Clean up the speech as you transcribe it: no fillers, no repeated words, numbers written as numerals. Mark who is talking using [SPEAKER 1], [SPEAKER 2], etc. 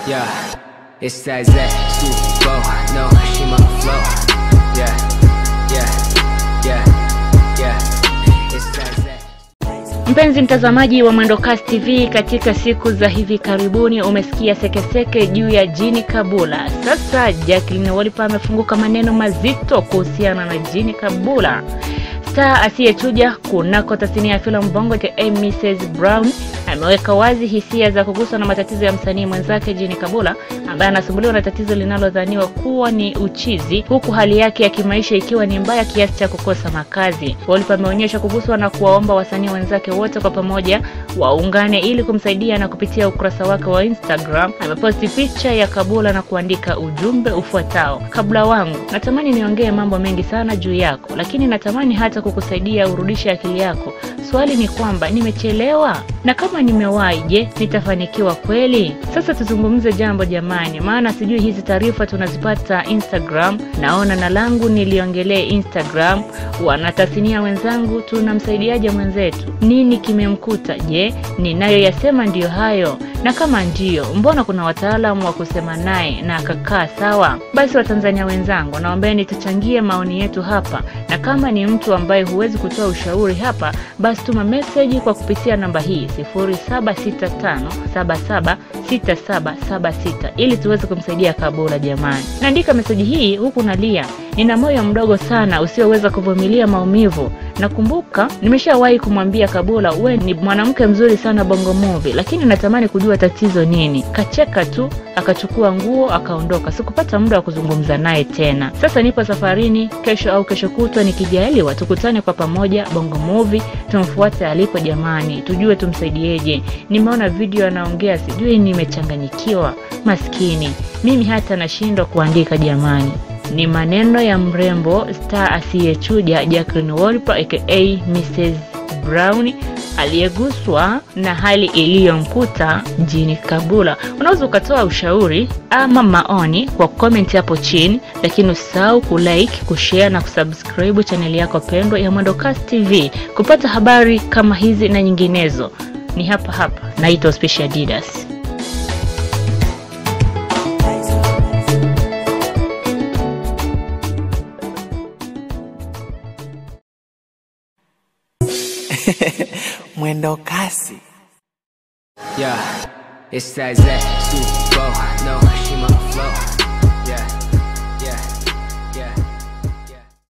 [SPEAKER 1] Yeah, it's that Zach Super no, she my flow. Yeah, yeah, yeah, yeah, it's that Zach.
[SPEAKER 2] Mpenzi mtazamaji wa Mwendokasi TV, katika siku za hivi karibuni umesikia sekeseke juu ya Jeannie Kabula. Sasa Jacqueline Wolper amefunguka maneno mazito kuhusiana na Jeannie Kabula. Star asiyechuja kunako tasnia ya filamu Bongo Mrs Brown ameweka wazi hisia za kuguswa na matatizo ya msanii mwenzake Jeannie Kabula, ambaye anasumbuliwa na tatizo linalodhaniwa kuwa ni uchizi, huku hali yake ya kimaisha ikiwa ni mbaya kiasi cha kukosa makazi. Wolper ameonyesha kuguswa na kuwaomba wasanii wenzake wote kwa pamoja waungane ili kumsaidia, na kupitia ukurasa wake wa Instagram ameposti picha ya Kabula na kuandika ujumbe ufuatao: Kabula wangu, natamani niongee mambo mengi sana juu yako, lakini natamani hata kukusaidia urudishe akili yako. Swali ni kwamba nimechelewa, na kama nimewahi, je, nitafanikiwa kweli? Sasa tuzungumze jambo jamani, maana sijui hizi taarifa tunazipata Instagram. Naona na langu niliongelee Instagram. Wanatasnia wenzangu, tunamsaidiaje mwenzetu? Nini kimemkuta? Je, ninayoyasema ndiyo hayo? Na kama ndiyo, mbona kuna wataalamu wa kusema naye na akakaa sawa? Basi Watanzania wenzangu, naombeni tuchangie maoni yetu hapa, na kama ni mtu ambaye huwezi kutoa ushauri hapa, basi tuma message kwa kupitia namba hii 0765776776 ili tuweze kumsaidia Kabula jamani. Naandika message hii huku nalia, nina moyo mdogo sana usioweza kuvumilia maumivu. Nakumbuka nimeshawahi kumwambia Kabula, wewe ni mwanamke mzuri sana Bongo Movie, lakini natamani kujua tatizo nini. Kacheka tu, akachukua nguo akaondoka. Sikupata muda wa kuzungumza naye tena. Sasa nipo safarini, kesho au kesho kutwa nikijaliwa tukutane kwa pamoja Bongo Movie, tumfuate alipo jamani, tujue tumsaidieje. Nimeona video anaongea, sijui nimechanganyikiwa. Maskini, mimi hata nashindwa kuandika jamani. Ni maneno ya mrembo star asiyechuja Jacqueline Wolper aka Mrs Brown, aliyeguswa na hali iliyomkuta Jeannie Kabula. Unaweza ukatoa ushauri ama maoni kwa comment hapo chini, lakini usisahau kulike, kushare na kusubscribe channel yako pendwa ya Mwendokasi TV kupata habari kama hizi na nyinginezo. Ni hapa naitwa Special Didas.
[SPEAKER 1] Mwendokasi. Yeah, it's that Zach Super no, she my flow.